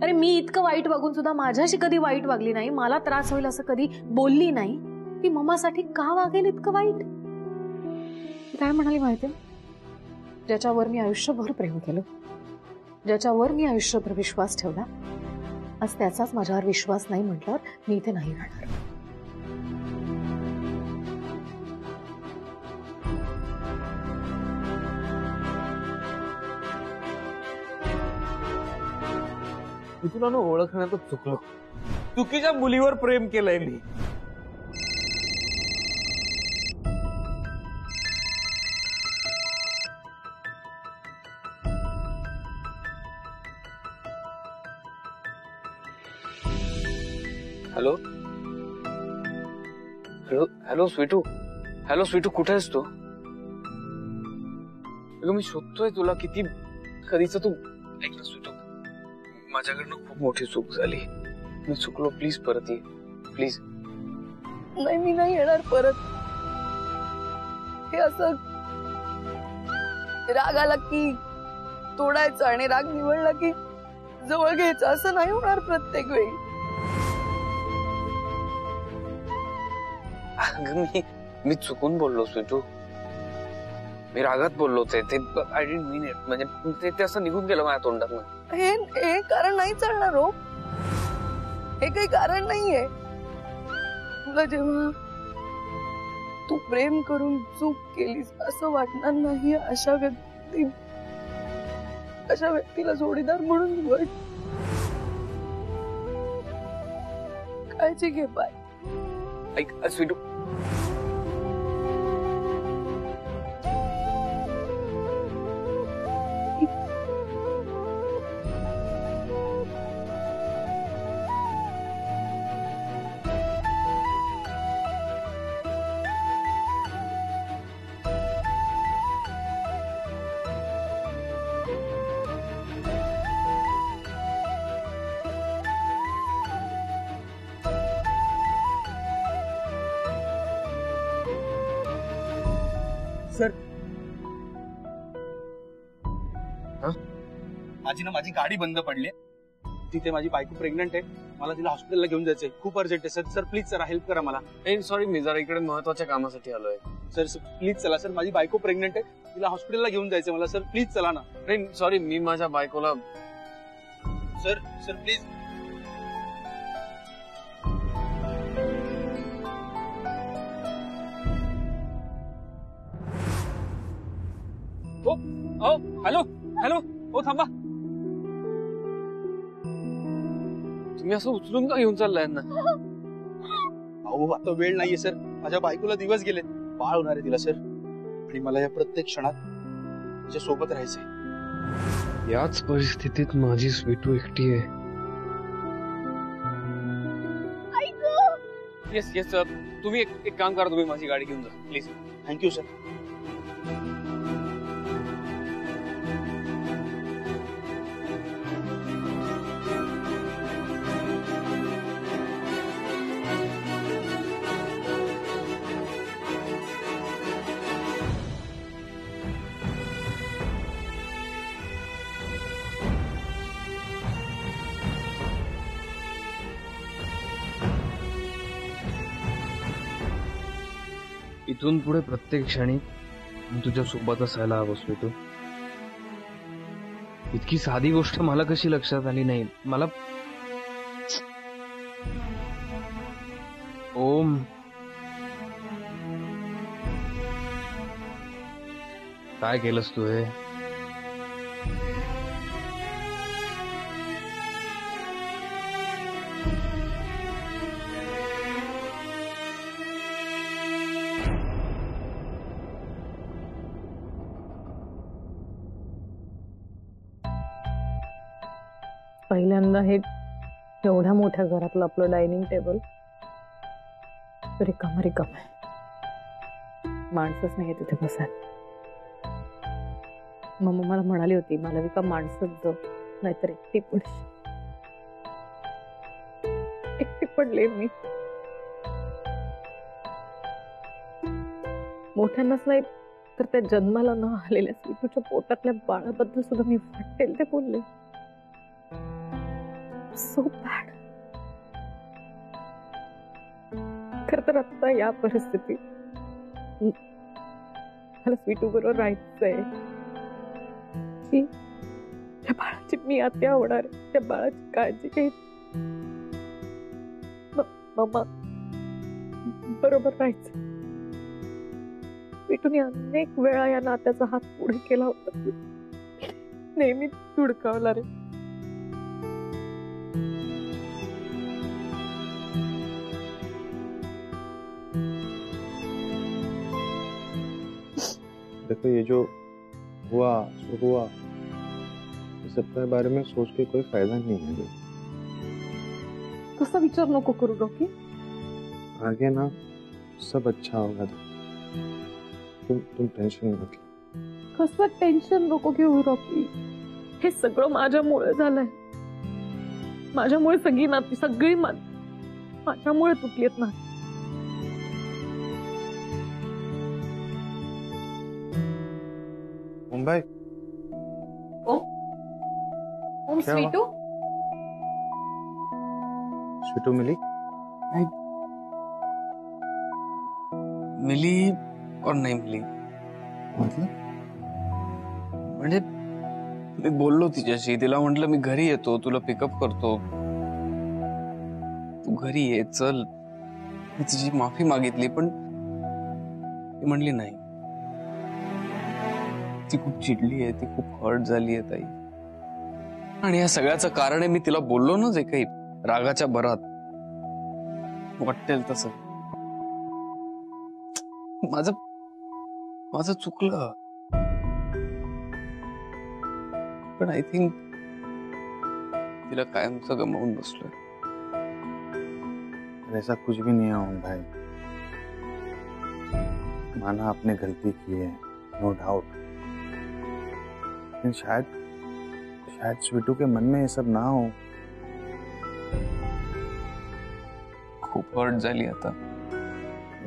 अरे मी इतकं वाईट वागून सुद्धा माझ्याशी कधी वाईट वागली नाही, मला त्रास होईल असं कधी बोलली नाही. ती मम्मासाठी का वागेल इतकं वाईट? काय म्हणाली माहितीये, ज्याच्यावर मी आयुष्यभर प्रेम केलं, ज्याच्यावर मी आयुष्यभर विश्वास ठेवला, आज त्याचाच माझ्यावर विश्वास नाही म्हटल्यावर मी इथे नाही राहणार. मी तुला ना ओळखण्यातच चुकलो. चुकीच्या मुलीवर प्रेम केलंय मी. Hello hello hello Sweetu, hello Sweetu, कुठे आहेस तू? अगं मी शोधतोय तुला किती कधीच. तू ऐक ना स्वीटू, माझ्याकडनं खूप मोठी चूक झाली. मी चुकलो, प्लीज परत ये, प्लीज. नाही, मी नाही येणार परत. हे असं राग आला की तोडायचं आणि राग निवडला की जवळ घ्यायचं, असं नाही होणार प्रत्येक वेळी. अगं मी चुकून बोललो स्वीटू, मी रागात बोललो. ते आय डिडंट मीन इट. म्हणजे ते असं निघून गेलं माझ्या तोंडातनं. हे कारण नाही चालणार हो. हे काही कारण नाहीये. तुला जेव्हा तू प्रेम करून चूक केलीस असं वाटणार नाही, अशा व्यक्तीला जोडीदार म्हणून निवड. काळजी घे बाय. ऐक स्वीटू, सर माझी गाडी बंद पडली. तिथे माझी बायको प्रेग्नंट आहे. मला तिला हॉस्पिटलला घेऊन जायचंय, खूप अर्जंट आहे sir. Sir please sir help करा मला. सॉरी, मी जरा इकडे महत्वाच्या कामासाठी आलोय. सर प्लीज चला सर, माझी बायको प्रेग्नंट आहे, तिला हॉस्पिटलला घेऊन जायचंय मला. सर प्लीज चला ना. नाही सॉरी, मी माझ्या बायकोला. Sir please. हॅलो हॅलो, हो थांबा. तुम्ही असं उचलून का घेऊन चाललाय ना? अहो आता वेळ नाहीये सर, माझ्या बायकोला दिवस गेले, बाळ होणार आहे तिला सर, आणि मला या प्रत्येक क्षणात तिच्या सोबत राहायचंय. याच परिस्थितीत माझी स्वीटू एकटी आहे. येस येस सर, तुम्ही एक काम करा, तुम्ही माझी गाडी घेऊन जा प्लीज. Thank you sir. इथून पुढे प्रत्येक क्षणी मी तुझ्या सोबत असायला हवं स्वीटू. इतकी साधी गोष्ट मला कशी लक्षात आली नाही? मला ओम, काय केलंस तू हे? पहिल्यांदा हे एवढ्या मोठ्या घरातलं आपलं डायनिंग टेबल रिकाम आहे, माणसंच नाही तिथे बसायला. मम्मा मला म्हणाली होती, मला विका माणसंच जाऊ, नाहीतर एकटी पडशील. एकटी पडले मी. मोठ्यांनाच नाही तर त्या जन्माला न आलेल्या स्वीटूच्या पोटातल्या बाळाबद्दल सुद्धा मी वाटेल ते बोलले. So bad. खर तर आता या परिस्थितीत मला स्वीटू बरोबर राहायचंय. त्या बाळाची मी आत्या होणार, त्या बाळाची काळजी घेत मम्मा बरोबर राहायचं. स्वीटूने अनेक वेळा या नात्याचा हात पुढे केला होता, नेहमी धुडकावला रे. देखो ये जो हुआ सो हुआ, इस सबके बारे में सोच के कोई फायदा नहीं है. कसा विचार नको करू रॉकी. आगे ना सब अच्छा होगा. तुम टेंशन मत लो. कसं टेन्शन नको घेऊ रॉकी. हे सगळं माझ्यामुळे झालंय. माझ्यामुळे सगळी नाती सगळी माझ्यामुळे तुटलीत ना. मुंबई ओम क्या हुआ? स्वीटू स्वीटू मिली? मिली और नहीं मिली. मतलब म्हणजे मी बोललो तिच्याशी, तिला म्हटलं मी घरी येतो, तुला पिकअप करतो, तू घरी ये चल. मी तिची माफी मागितली पण ती म्हणली नाही. ती खूप चिडली आहे, ती खूप हर्ट झाली आहे ताई. आणि या सगळ्याचं कारण आहे मी तिला बोललो ना जे काही रागाच्या भरात वाटेल तसं. माझं चुकलं. पण आय थिंक तिला कायमचं गमावून बसलोय. ऐसा कुछ भी नहीं है ओम भाई. माना आपने गलती की है, नो डाउट. लेकिन शायद स्वीटू के मन में ये सब ना हो. खूप हर्ट झाली आता.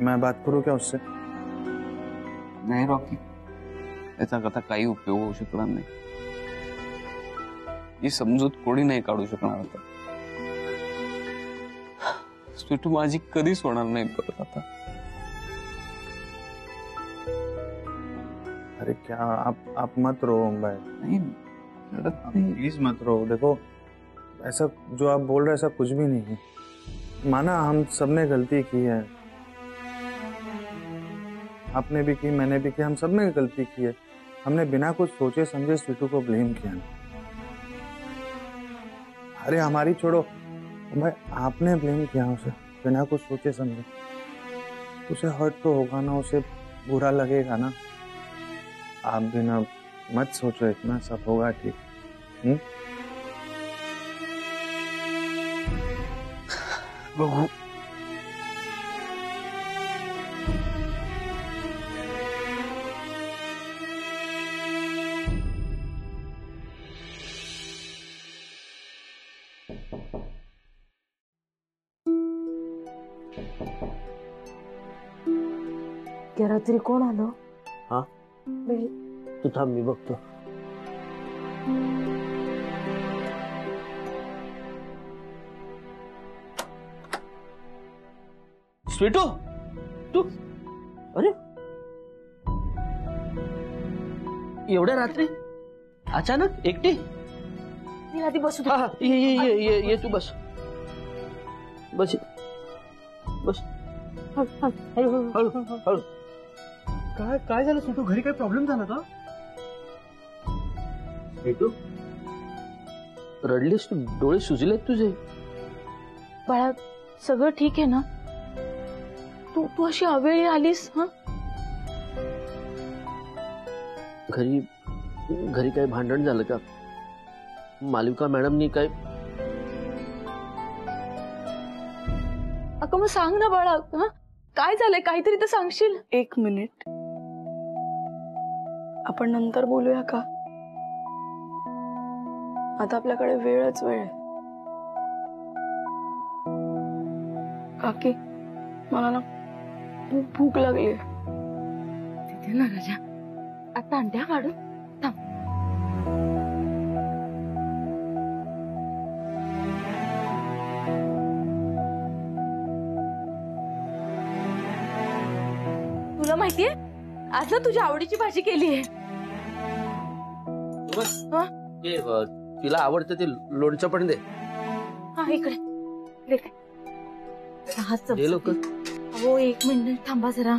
मैं बात करूं क्या उससे? नाही रॉकी, याचा आता काही उपयोग होऊ शकणार नाही. ही समजूत कोणी नाही काढू शकणार आता. स्वीटू माझी कधीच होणार नाही परत आता. अरे क्या आप मत रो ओम भाई. नाही रडत नाही. प्लीज मत रो. देखो ऐसा जो आप बोल रहे हैं ऐसा कुछ भी नहीं है. माना हम सबने गलती की है, आपने भी की, मैंने भी की, हम सब ने गलती की है. हमने बिना कुछ सोचे समझे स्वीटू को ब्लेम किया. अरे हमारी छोड़ो भाई, आपने ब्लेम किया उसे बिना कुछ सोचे समझे. उसे हर्ट तो होगा ना, उसे बुरा लगेगा ना. आप भी ना मत सोचो इतना, सब होगा ठीक. बघू. त्या रात्री कोण आलो? हा? तू थांब, मी बघतो. स्वीटू, तू अरे एवढ्या रात्री अचानक एकटी? मी आधी बसू दे. हा ये ये ये ये ये तू बस बस बस. हळू. काय झालं स्वीटू? घरी काही प्रॉब्लेम झाला का? स्वीटू रडलीस तू? डोळे सुजलेत तुझे? बाळा सगळं ठीक आहे ना? तू अशी अवेळी आलीस? हा घरी काही भांडण झालं का? मालविका मॅडमनी काय? अगं मग सांग ना बाळा, हा काय झालंय? काहीतरी तर सांगशील. 1 मिनिट, आपण नंतर बोलूया का? आता आपल्याकडे वेळच वेळ आहे. काकी मला ना खूप भूक लागली. तिथे ना राजा, आता अंड्या काढून थांब. माहितीये आज ना तुझ्या आवडीची भाजी केली आहे. हा? तिला आवडतं ते लोणचं पण दे. हा इकडे दे. चहा चमचा. दे लवकर. हो 1 मिनिट थांबा जरा.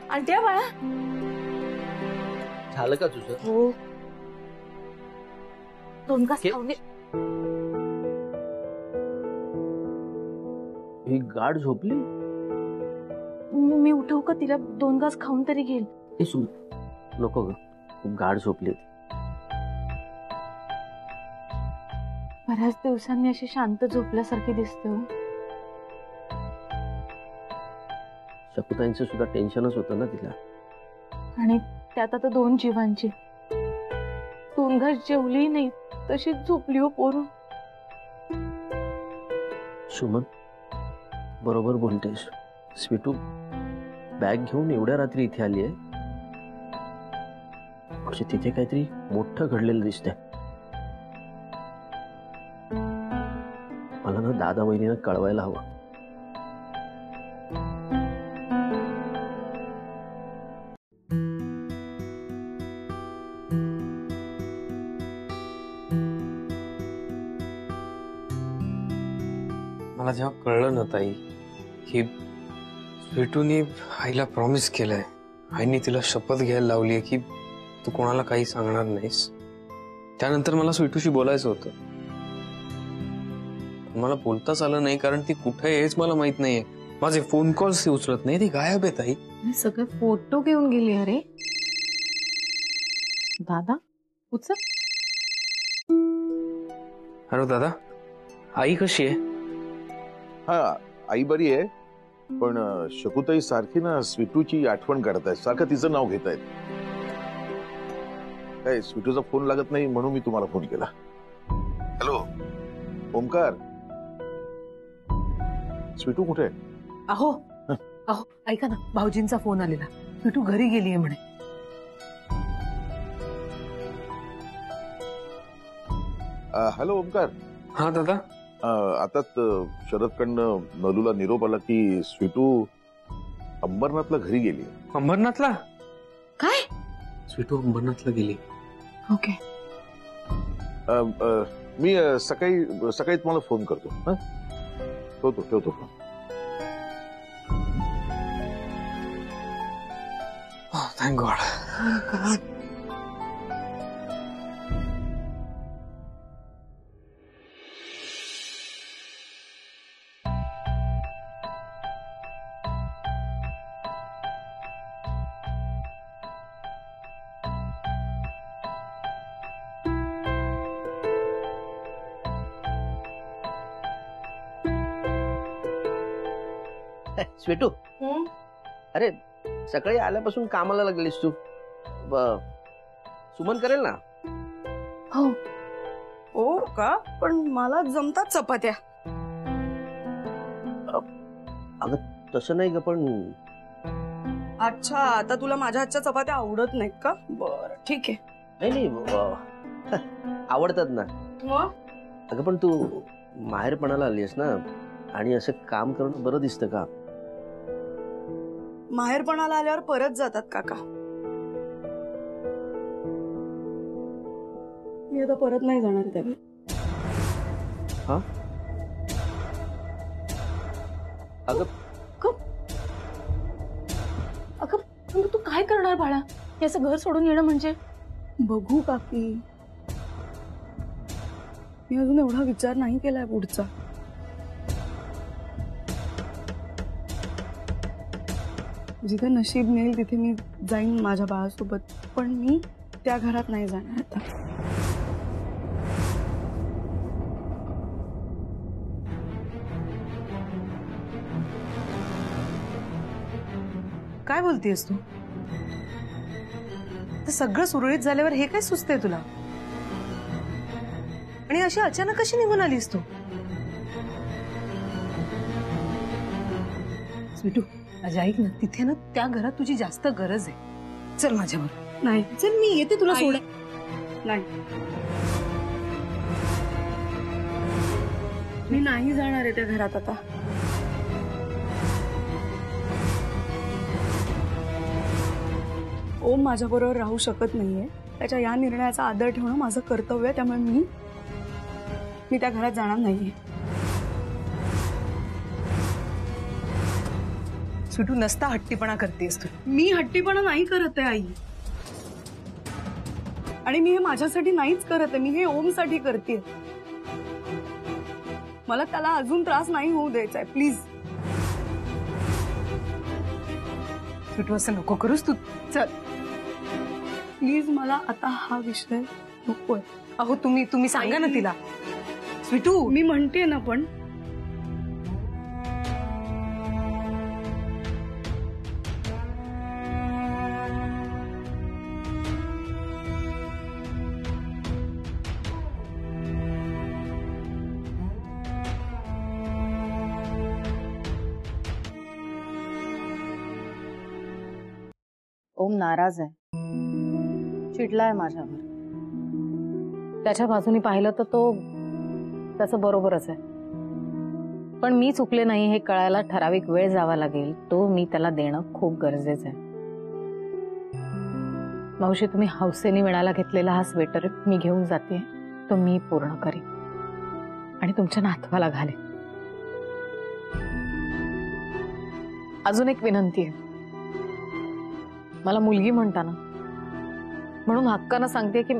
आणते हा बाळा. झालं का तुझं? हो 2 घास हे- खाऊन घे. ही गाढ झोपली. मी उठवू का तिला? 2 घास खाऊन तरी घेईल. हे सुन नको ग, खूप गाढ झोपली होती. बऱ्याच दिवसांनी अशी शांत झोपल्यासारखी दिसते. हो शकुताईंचं सुद्धा टेन्शनच होतं ना तिला. आणि त्यात आता 2 जीवांची. 2 घास जेवली नाही तशीच झोपली हो पोरू. सुमन बरोबर बोलतेस. स्वीटू बॅग घेऊन एवढ्या रात्री इथे आली आहे म्हणजे तिथे काहीतरी मोठं घडलेलं दिसतंय. मला ना दादा वहिनीनं कळवायला हवं. मला जेव्हा कळलं ना ताई की स्वीटूने आईला प्रॉमिस केलंय, आईने तिला शपथ घ्यायला लावली की तू कोणाला काही सांगणार नाहीस, त्यानंतर मला स्वीटूशी बोलायचं होतं. मला बोलताच आलं नाही कारण ती कुठे आहे हेच मला माहित नाहीये. माझे फोन कॉल्स ती उचलत नाही, ती गायब आहे ताई. सगळे फोटो घेऊन गेली. अरे दादा उचल. हॅलो दादा, आई कशी आहे? हा आई बरी आहे, पण शकुताई सारखी ना स्वीटूची आठवण काढतायत, सारखं तिचं नाव घेतायत. काय स्वीटूचा फोन लागत नाही म्हणून मी तुम्हाला फोन केला. हॅलो ओमकार, स्वीटू कुठे आहे? अहो अहो ऐका ना, भाऊजींचा फोन आलेला. तू घरी गेलीये म्हणे. हॅलो ओमकार. हा दादा. आता शरदकडनं नलूला निरोप आला की स्वीटू अंबरनाथला घरी गेली. अंबरनाथला? काय? स्वीटू अंबरनाथला गेली. ओके. मी सकाळी तुम्हाला फोन करतो. ठेवतो फोन. Thank God. स्वीटू, अरे सकाळी आल्यापासून कामाला लागलीस तू. सुमन करेल ना? हो हो का? पण मला जमतात चपात्या. अगं तसं नाही ग, पण अच्छा, आता तुला माझ्या हातच्या चपात्या आवडत नाहीत का? बरं ठीक आहे. नाही आवडतात ना. मग अगं पण तू माहेरपणाला आलीस ना, आणि असं काम करणं बरं दिसतं का? माहेरपणाला आल्यावर परत जातात काका. मी आता परत नाही जाणार त्याला. हा अगं अगं तू काय करणार बाळा? याचं घर सोडून येणं म्हणजे? बघू काकी, मी अजून एवढा विचार नाही केलाय पुढचा. जिथे नशीब नेईल तिथे मी जाईन माझ्या बाळासोबत, पण मी त्या घरात नाही जाणार आता. काय बोलतेस तू? तर सगळं सुरळीत झाल्यावर हे काय सुचतंय तुला? आणि अशी अचानक कशी निघून आलीस तू? स्वीटू, माझ्या ऐक ना, तिथे ना त्या घरात तुझी जास्त गरज आहे. चल माझ्यावर. नाही, चल मी येते तुला सोड. नाही, मी नाही जाणार आहे त्या घरात आता. ओम माझ्याबरोबर राहू शकत नाहीये. त्याच्या या निर्णयाचा आदर ठेवणं माझं कर्तव्य आहे. त्यामुळे मी त्या घरात जाणार नाहीये. स्वीटू नसता हट्टीपणा करतेस तू. मी हट्टीपणा नाही करत आहे आई. आणि मी हे माझ्यासाठी नाहीच करत आहे. मी हे ओमसाठी करते. मला त्याला अजून त्रास नाही होऊ द्यायचा आहे. प्लीज स्वीटू असं नको करूस तू. चल. प्लीज मला आता हा विषय नकोय. अहो तुम्ही सांगा ना तिला. स्वीटू मी म्हणते ना पण ओम नाराज आहे, चिडलाय माझ्यावर. त्याच्या बाजूने पाहिलं तर तो त्याचं बरोबरच आहे. पण मी चुकले नाही हे कळायला ठराविक वेळ जावा लागेल. तो मी त्याला देणं खूप गरजेचं आहे. मावशी, तुम्ही हौसेने वेळाला घेतलेला हा स्वेटर मी घेऊन जाते. तो मी पूर्ण करेन आणि तुमच्या नातवाला घालेन. अजून एक विनंती आहे. मला मुलगी म्हणता ना, म्हणून हक्कानं सांगते की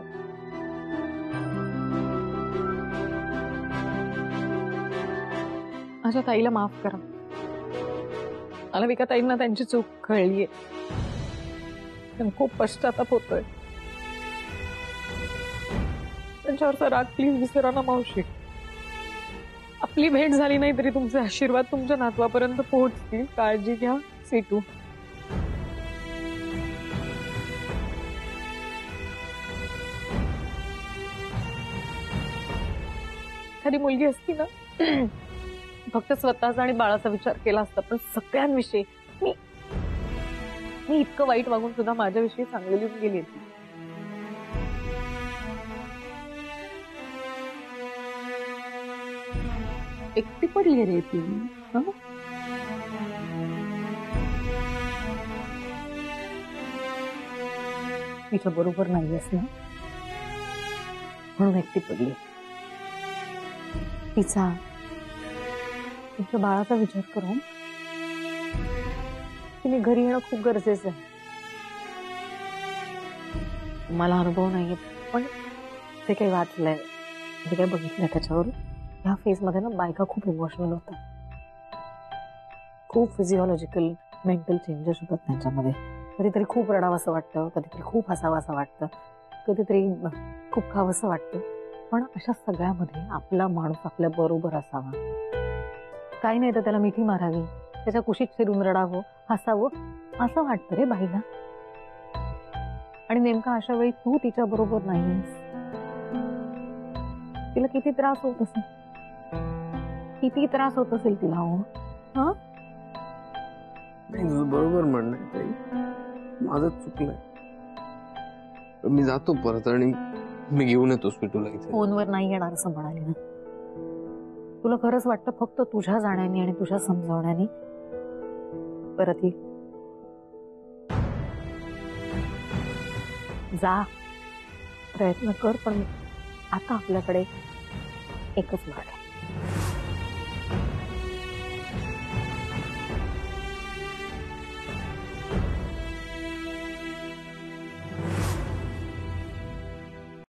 माझ्या ताईला माफ करा. मला विका ताईंना त्यांची चूक कळलीये. खूप पश्चाताप होतोय. त्यांच्यावरचा राग प्लीज विसरा ना मावशी. आपली भेट झाली नाही तरी तुमचे आशीर्वाद तुमच्या नातवापर्यंत पोहोचतील. काळजी घ्या स्वीटू. एखादी मुलगी असती ना, फक्त स्वतःचा आणि बाळाचा विचार केला असता, पण सगळ्यांविषयी मी इतकं वाईट वागून सुद्धा माझ्याविषयी चांगली लिहून गेली होती. एकटी पडली रे ती. तिच्या बरोबर नाहीयेस ना, म्हणून एकटी पडली. तिचा तुमच्या बाळाचा विचार करून तिने घरी येणं खूप गरजेचं आहे. मला अनुभव नाहीये, पण ते काही वाचलंय, ते काही बघितलंय त्याच्यावर. ह्या फेज मध्ये ना बायका खूप इमोशनल होतात. खूप फिजिओलॉजिकल मेंटल चेंजेस होतात त्यांच्यामध्ये. कधीतरी खूप रडावंसं वाटतं, कधीतरी खूप हसावंसं वाटतं, कधीतरी खूप खावंसं वाटतं. पण अशा सगळ्यामध्ये आपला माणूस आपल्या बरोबर असावा. काही नाही तर त्याला मिठी मारावी, त्याच्या कुशीत शिरून रडावं, हसावं, असं वाटतं रे बाईला. आणि नेमका अशा वेळी तू तिच्या बरोबर नाहीयेस. तिला किती त्रास होत असेल, किती त्रास होत असेल तिला. हो हा, बरोबर म्हणणं आहे ताई. माझं चुकलंय. मी जातो परत आणि मी घेऊन येतो स्वीटूला इथे. फोनवर नाही येणार असं म्हणाले ना. तुला खरंच वाटतं फक्त तुझ्या जाण्याने आणि तुझ्या समजावण्याने परत ये. जा, प्रयत्न कर, पण आता आपल्याकडे एकच मार्ग आहे.